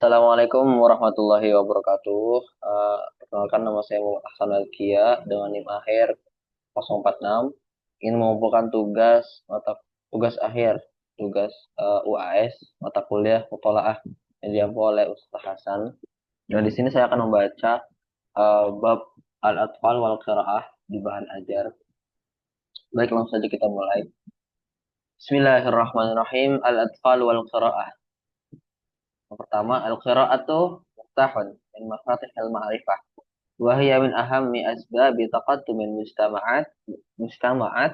Assalamualaikum warahmatullahi wabarakatuh. Perkenalkan nama saya Muhammad Ahsan Alkia dengan NIM akhir 046. Ini mengumpulkan tugas akhir, tugas UAS mata kuliah Mutolaah yang diampu oleh Ustaz Hasan. Dan di sini saya akan membaca bab Al-Atfal wal Qiraah di bahan ajar. Baik, langsung saja kita mulai. Bismillahirrahmanirrahim. Al-Atfal wal Qiraah. Yang pertama, al-qiraatu muftahun min mafatihil ma'rifah. وهي من أهم أسباب تقدم المجتمعات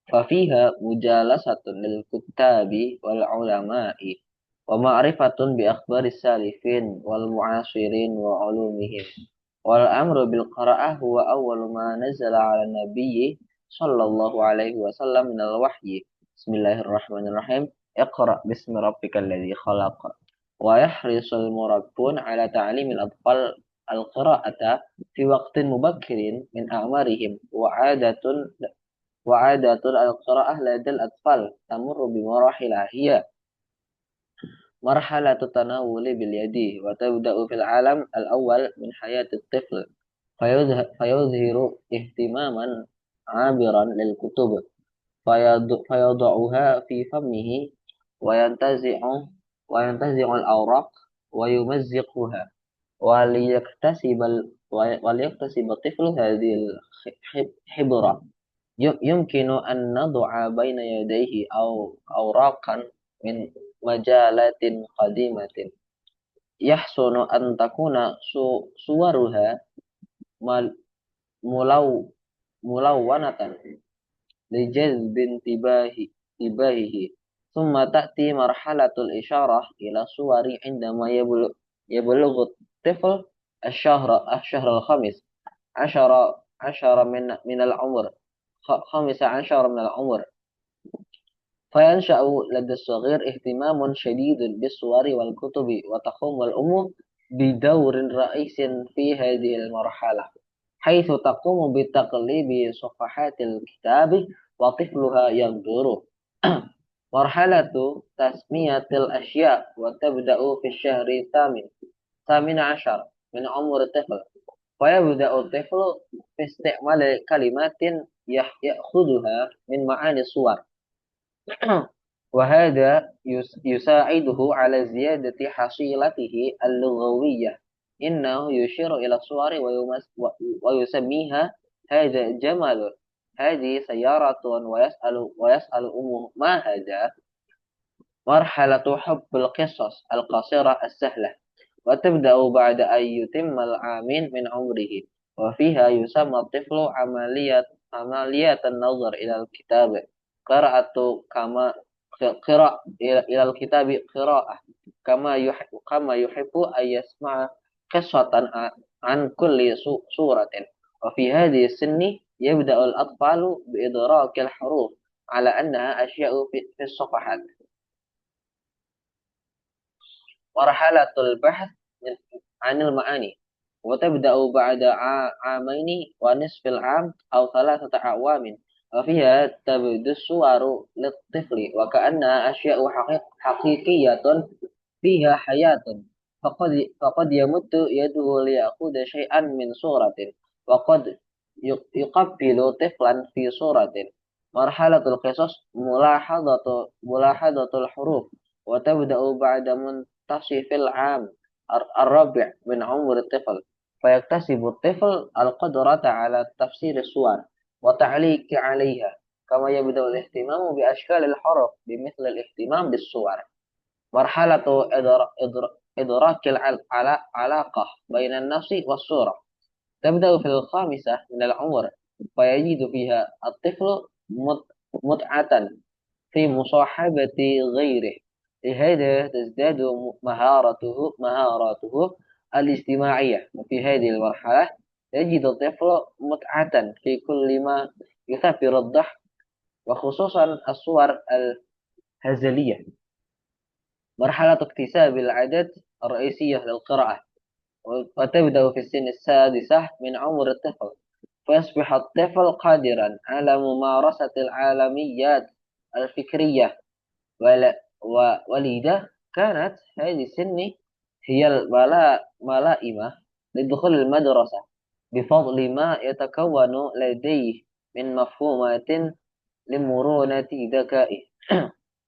ففيها مجالسة للكتاب والعلماء ومعرفة بأخبار السالفين والمعاصرين وعلومهم والأمر بالقراءة هو أول ما نزل على النبي صلى الله عليه وسلم من الوحي بسم الله الرحمن الرحيم اقرأ باسم ربك الذي خلق ويحرص المربون على تعليم الأطفال القراءة في وقت مبكر من أعمارهم وعادة القراءة لدى الأطفال تمر بمراحل هي مرحلة التناول باليد وتبدأ في العالم الأول من حياة الطفل فيظهر اهتماما عابرا للكتب فيضعها في فمه وينتزع وينتزع الأوراق ويمزقها وليكتسب وليكتسب الطفل هذه الحبرة يمكن أن نضع بين يديه أو أوراقا من مجالات قديمة يحسن أن تكون صورها ملو ملونة لجذب انتباهه ثم تأتي مرحلة الإشارة إلى الصور عندما يبلغ الطفل الشهر الخامس عشر من العمر 15 من العمر فينشأ لدى الصغير اهتمام شديد بالصور والكتب وتقوم الأم بدور رئيس في هذه المرحلة حيث تقوم بتقليب صفحات الكتاب وطفلها ينظر مرحلة تسمية الأشياء وتبدأ في الشهر الثامن عشر من عمر الطفل فيبدأ الطفل في استعمال كلمات يأخذها من معاني الصور وهذا يساعده على زيادة حصيلته اللغوية إنه يشير إلى الصور ويسميها هذا جمل هذه سيارة ويسأل أمه ما هذا مرحلة حب القصص القصيرة السهلة وتبدأ بعد أن يتم العامين من عمره وفيها يسمى الطفل عملية النظر إلى الكتاب قراءة قراءة إلى الكتاب قراءة كما يحب أن يسمع قصة عن كل سورة وفي هذه السن يبدأ الأطفال بإدراك الحروف على أنها أشياء في الصفحات مرحلة البحث عن المعاني وتبدأ بعد عامين ونصف العام أو 3 أعوام وفيها تبدو الصور للطفل وكأنها أشياء حقيقية فيها حياة فقد يمد يده ليأخذ شيئا من صورة وقد يقبل طفلا في صورة مرحلة القصص ملاحظة الحروف وتبدأ بعد منتصف العام الرابع من عمر الطفل فيكتسب الطفل القدرة على تفسير الصور وتعليق عليها كما يبدأ الاهتمام بأشكال الحروف بمثل الاهتمام بالصور مرحلة إدراك العلاقة بين النص والصورة تبدأ في الخامسة من العمر فيجد فيها الطفل متعة في مصاحبة غيره لهذا تزداد مهاراته الاجتماعية وفي هذه المرحلة يجد الطفل متعة في كل ما يثير الضحك وخصوصا الصور الهزلية مرحلة اكتساب العادات الرئيسية للقراءة وتبدأ في السن السادسة من عمر الطفل فيصبح الطفل قادرا على ممارسة العالميات الفكرية ولذا كانت هذه السن هي الملائمة لدخول المدرسة بفضل ما يتكون لديه من مفهومات لمرونة ذكائه.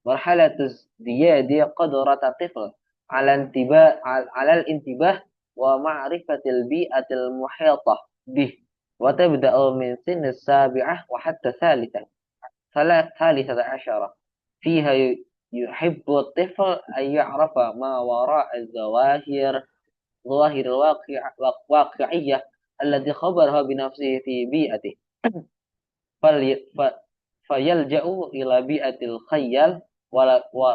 مرحلة ازدياد قدرة الطفل على الانتباه ومعرفة البيئة المحيطة به، وتبدأ من سن السابعة وحتى ثالثة عشرة. فيها يحب الطفل أن يعرف ما وراء ظواهر الواقعية التي خبرها بنفسه في بيئته، فلي- ف- فيلجأ إلى بيئة الخيال،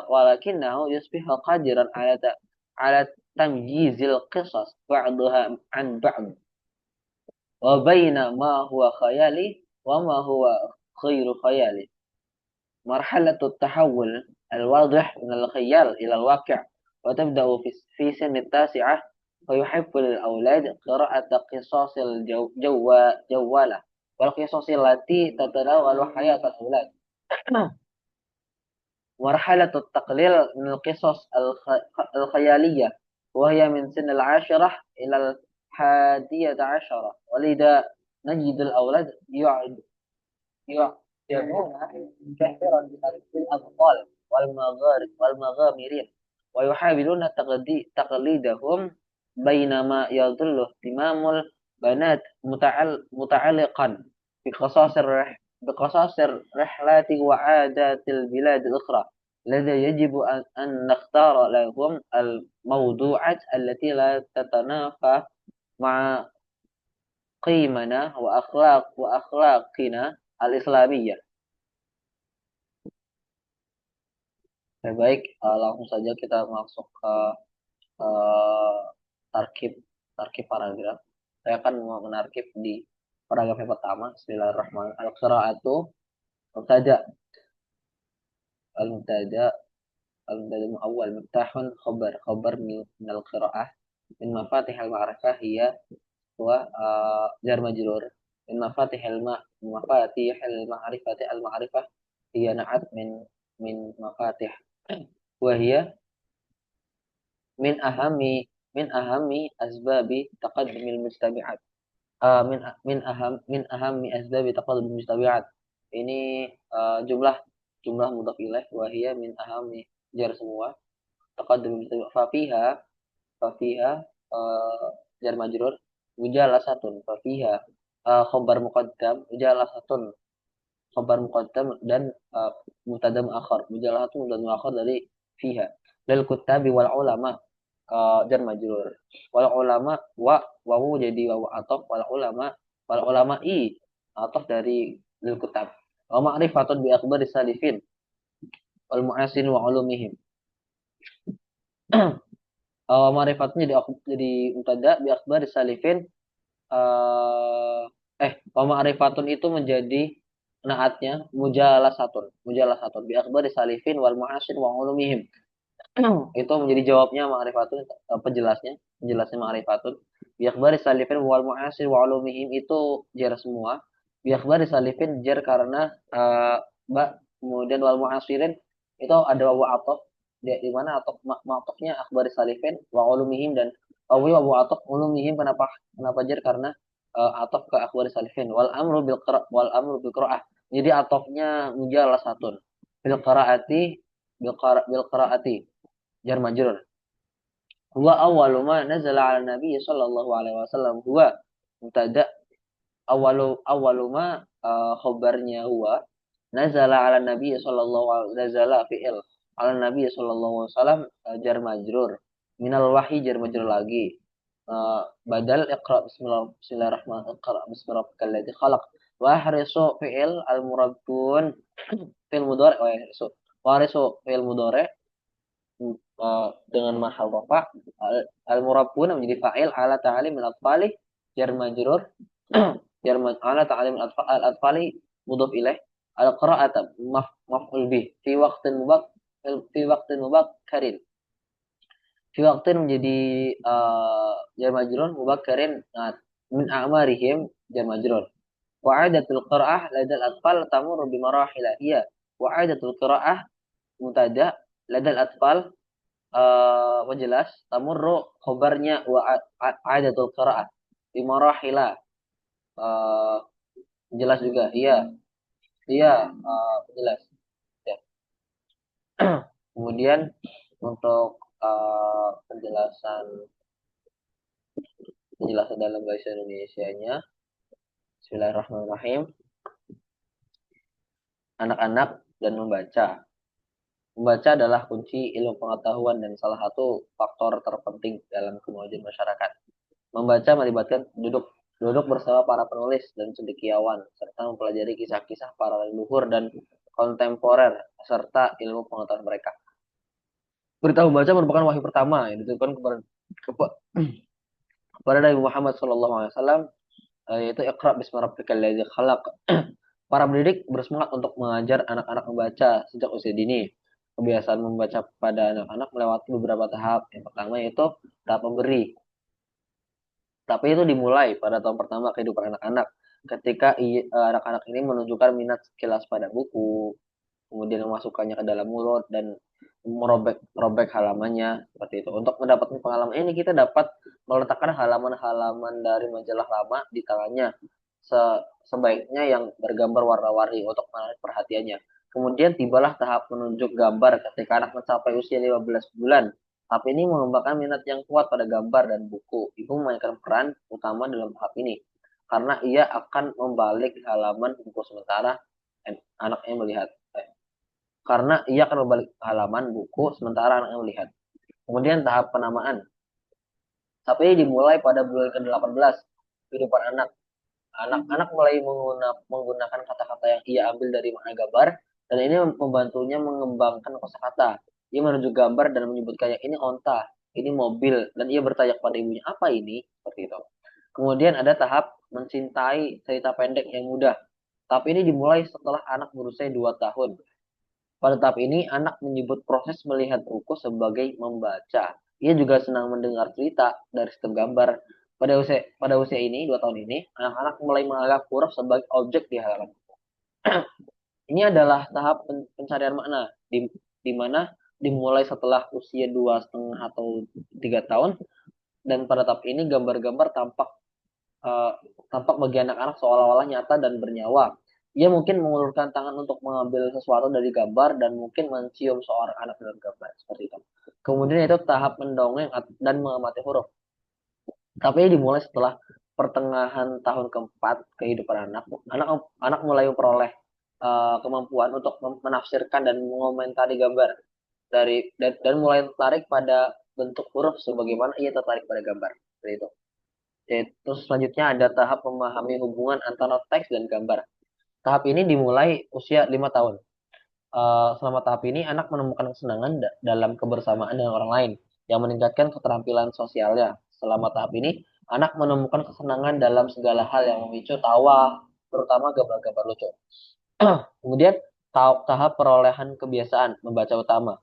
ولكنه يصبح قادرا على تمييز القصص بعضها عن بعض، وبين ما هو خيالي وما هو غير خيالي. مرحلة التحول الواضح من الخيال إلى الواقع، وتبدأ في سن التاسعة. فيحب الأولاد قراءة قصص الجوالة والقصص التي تتناول حياة الأولاد. مرحلة التقليل من القصص الخيالية، وهي من سن العاشرة إلى الحادية عشرة. ولذا نجد الأولاد يعجبون كثيرا بالأطفال والمغامرين، ويحاولون تقليدهم، بينما يظل اهتمام البنات متعلقا بقصص الرحلات وعادات البلاد الأخرى. لذا يجب أن نختار لهم الموضوعات التي لا تتنافى مع قيمنا وأخلاقنا الإسلامية. Baik, langsung saja kita masuk ke eh, tarkib tarkib paragraf. Saya akan menarkib di paragraf yang pertama. Bismillahirrahmanirrahim. Al-qira'atu mubtada. Al-mubtada al-mubtada awal miftahun khabar min al-qira'ah min mafatih al-ma'rifah hiya wa jar majrur. Min mafatih al-ma'rifati al-ma'rifah hiya na'at min mafatih wa hiya min ahami min ahami asbabi taqaddumil mustabi'at. Min ahami asbabi taqaddumil mustabi'at. Ini jumlah jumlah mudhaf ilaih, wa hiya min ahami jar semua, taqaddumil mustabi'at. Fa fiha jar majrur mujalasatun. Fa fiha khabar muqaddam mujalasatun, khabar muqaddam dan mubtada muakhar. Mujalasatun mubtada muakhar dari fiha. Lil kuttabi wal ulama, jar majrur. Wal ulama wawu jadi wawu ataf, wal ulama i ataf dari lil kutab. Wa ma'rifatun bi akhbari salifin wal mu'asin wa ulumihim. Ma'rifatun jadi mubtada bi akhbari salifin. Wa ma'rifatun itu menjadi naatnya mujalasatun bi akhbari salifin wal mu'asin wa ulumihim. Itu menjadi jawabnya ma'rifatun, penjelasnya ma'rifatun. Bi akhbari salifin wal mu'asir wa ulumihim itu jar semua. Bi akhbari salifin jar karena kemudian wal mu'asirin itu ada wawu ataf, di mana atofnya akhbari salifin wa ulumihim, dan wawu ataf ulumihim. Kenapa jar? Karena ataf ke akhbari salifin. Wal amru bil qiraah, jadi atofnya mujalasatun. Bil qiraati bil qiraati jar majrur. Huwa awwalu ma nazala 'ala nabi sallallahu alaihi wasallam. Huwa mubtada, awwalu ma khabarnya huwa, nazala 'ala nabi sallallahu alaihi nazala fi'il 'ala nabi sallallahu alaihi wasallam, jar majrur. Minal wahyi jar majrur lagi. Badal iqra bismillahirrahmanirrahim, iqra bismi rabbikal ladzi khalaq. Wa harisu fi'il al murabbun fi'il mudhari', wa harisu fi'il mudhari' dengan mahal rafa. Al-murabbun menjadi fa'il ala ta'alim al-atfali jar majrur. Jar ala ta'alim al-atfali mudhaf ilaih. Al-qira'ata maf'ul bih fi waqtin mubakkarin. Fi waqtin menjadi jar majrur, mubakkarin min a'marihim jar majrur. Wa'adatul qira'ah ladal atfal tamur bimarahila. Iya, wa'adatul qira'ah mutada ladal atfal Jelas tamurru khobarnya wa adatul qiraah bi marahila. Eh, Jelas juga. Iya, iya, jelas. Ya. Kemudian untuk penjelasan dalam bahasa Indonesianya, Bismillahirrahmanirrahim. Anak-anak dan membaca. Membaca adalah kunci ilmu pengetahuan dan salah satu faktor terpenting dalam kemajuan masyarakat. Membaca melibatkan duduk duduk bersama para penulis dan cendekiawan serta mempelajari kisah-kisah para leluhur dan kontemporer serta ilmu pengetahuan mereka. Berita membaca merupakan wahyu pertama yang ditujukan kepada Nabi Muhammad SAW, yaitu Iqra bismi rabbikal ladzi khalaq. Para pendidik bersemangat untuk mengajar anak-anak membaca sejak usia dini. Kebiasaan membaca pada anak-anak melewati beberapa tahap. Yang pertama yaitu tahap memberi. Tapi itu dimulai pada tahun pertama kehidupan anak-anak. Ketika anak-anak ini menunjukkan minat sekilas pada buku, kemudian memasukkannya ke dalam mulut dan merobek halamannya seperti itu. Untuk mendapatkan pengalaman ini kita dapat meletakkan halaman-halaman dari majalah lama di tangannya, sebaiknya yang bergambar warna-warni untuk menarik perhatiannya. Kemudian tibalah tahap menunjuk gambar ketika anak mencapai usia 15 bulan. Tahap ini mengembangkan minat yang kuat pada gambar dan buku. Ibu memainkan peran utama dalam tahap ini karena ia akan membalik halaman buku sementara anaknya melihat. Karena ia akan membalik halaman buku sementara anaknya melihat. Kemudian tahap penamaan. Tapi dimulai pada bulan ke-18 kehidupan anak. Anak-anak mulai menggunakan kata-kata yang ia ambil dari makna gambar dan ini membantunya mengembangkan kosakata. Ia menunjuk gambar dan menyebutkannya ini onta, ini mobil, dan ia bertanya kepada ibunya apa ini, seperti itu. Kemudian ada tahap mencintai cerita pendek yang mudah. Tahap ini dimulai setelah anak berusia 2 tahun. Pada tahap ini, anak menyebut proses melihat buku sebagai membaca. Ia juga senang mendengar cerita dari setiap gambar. Pada usia ini, 2 tahun ini, anak-anak mulai menganggap huruf sebagai objek di halaman. Ini adalah tahap pencarian makna, di mana dimulai setelah usia 2,5 atau 3 tahun, dan pada tahap ini gambar-gambar eh, tampak bagi anak-anak seolah-olah nyata dan bernyawa. Ia mungkin mengulurkan tangan untuk mengambil sesuatu dari gambar dan mungkin mencium seorang anak dalam gambar seperti itu. Kemudian itu tahap mendongeng dan mengamati huruf. Tapi dimulai setelah pertengahan tahun keempat kehidupan anak. Anak mulai memperoleh kemampuan untuk menafsirkan dan mengomentari gambar dan mulai tertarik pada bentuk huruf sebagaimana ia tertarik pada gambar. Seperti itu. Terus selanjutnya ada tahap memahami hubungan antara teks dan gambar. Tahap ini dimulai usia 5 tahun. Selama tahap ini, anak menemukan kesenangan dalam kebersamaan dengan orang lain yang meningkatkan keterampilan sosialnya. Selama tahap ini, anak menemukan kesenangan dalam segala hal yang memicu tawa, terutama gambar-gambar lucu. Kemudian, tahap perolehan kebiasaan membaca utama.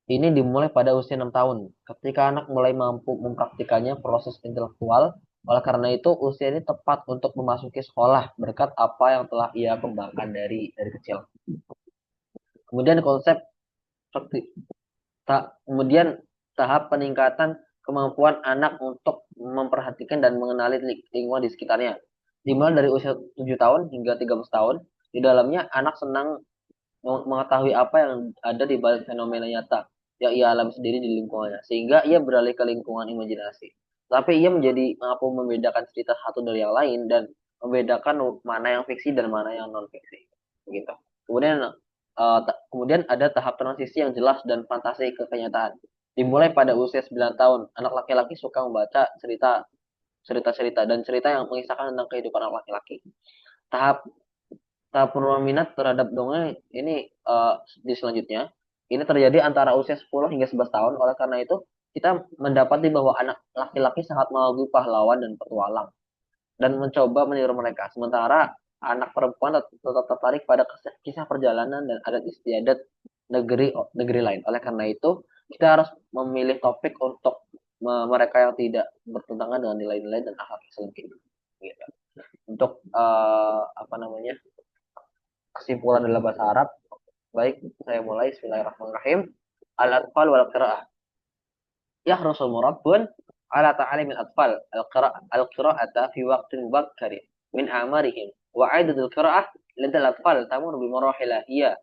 Ini dimulai pada usia 6 tahun, ketika anak mulai mampu mempraktikannya proses intelektual. Oleh karena itu, usia ini tepat untuk memasuki sekolah berkat apa yang telah ia kembangkan dari kecil. Kemudian konsep kemudian tahap peningkatan kemampuan anak untuk memperhatikan dan mengenali lingkungan di sekitarnya. Dimulai dari usia 7 tahun hingga 13 tahun, di dalamnya anak senang mengetahui apa yang ada di balik fenomena nyata yang ia alami sendiri di lingkungannya, sehingga ia beralih ke lingkungan imajinasi. Tapi ia menjadi mampu membedakan cerita satu dari yang lain dan membedakan mana yang fiksi dan mana yang non fiksi. Begitu. Kemudian ada tahap transisi yang jelas dan fantasi ke kenyataan. Dimulai pada usia 9 tahun, anak laki-laki suka membaca cerita-cerita dan cerita yang mengisahkan tentang kehidupan anak laki-laki. Tahap tahap penurunan minat terhadap dongeng ini di selanjutnya. Ini terjadi antara usia 10 hingga 11 tahun. Oleh karena itu, kita mendapati bahwa anak laki-laki sangat mengagumi pahlawan dan petualang dan mencoba meniru mereka. Sementara anak perempuan tetap tertarik pada kisah perjalanan dan adat istiadat negeri negeri lain. Oleh karena itu, kita harus memilih topik untuk mereka yang tidak bertentangan dengan nilai-nilai dan akhlak Islam gitu. Untuk apa namanya kesimpulan dalam bahasa Arab, baik saya mulai. Bismillahirrahmanirrahim. Al-atfal wal qiraah. Yahrusul murabbun ala ta'alimil atfal al-qira'ata fi waqtin bakkari min amarihim wa aidadul qira'ah lidal atfal tamur bi marahila hiya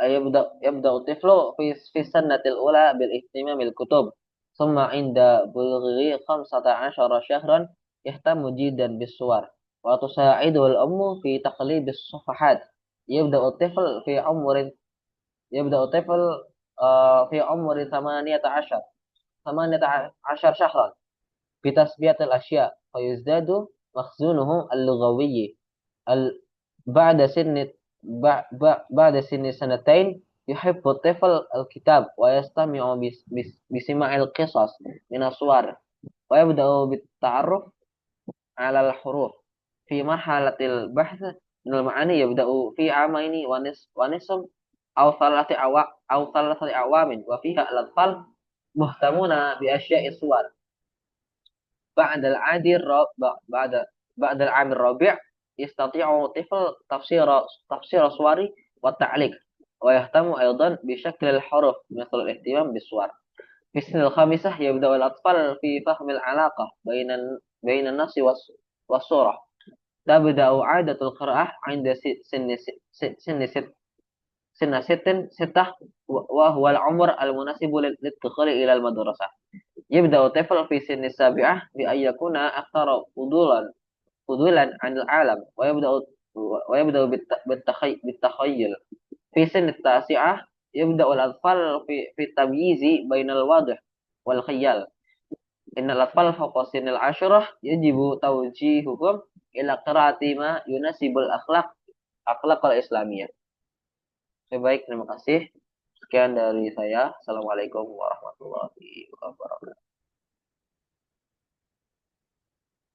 يبدأ الطفل في السنة الأولى بالاهتمام بالكتب ثم عند بلوغه 15 شهرا يهتم جدا بالصور وتساعده الأم في تقليب الصفحات يبدأ الطفل في عمر يبدأ الطفل في عمر 18 شهرا بتسبية الأشياء فيزداد مخزونه اللغوي بعد سن بعد سن سنتين يحب الطفل الكتاب ويستمع بسماع القصص من الصور ويبدأ بالتعرف على الحروف في مرحلة البحث من المعاني يبدأ في عامين ونصف أو 3 أعوام وفيها الأطفال مهتمون بأشياء الصور بعد العادي بعد العام الرابع يستطيع الطفل تفسير الصور والتعليق ويهتم أيضا بشكل الحروف مثل الاهتمام بالصور. في السن الخامسة يبدأ الأطفال في فهم العلاقة بين النص والصورة. تبدأ عادة القراءة عند سن ستة وهو العمر المناسب للدخول إلى المدرسة. يبدأ الطفل في سن السابعة بأن يكون أكثر فضولا عن العالم ويبدأ بالتخيل. في سن التاسعة يبدأ الأطفال في التمييز بين الواضح والخيال. إن الأطفال فوق سن العاشرة يجب توجيههم إلى قراءة ما يناسب أخلاق الإسلامية. Baik, terima kasih. Sekian dari saya. Assalamualaikum warahmatullahi wabarakatuh.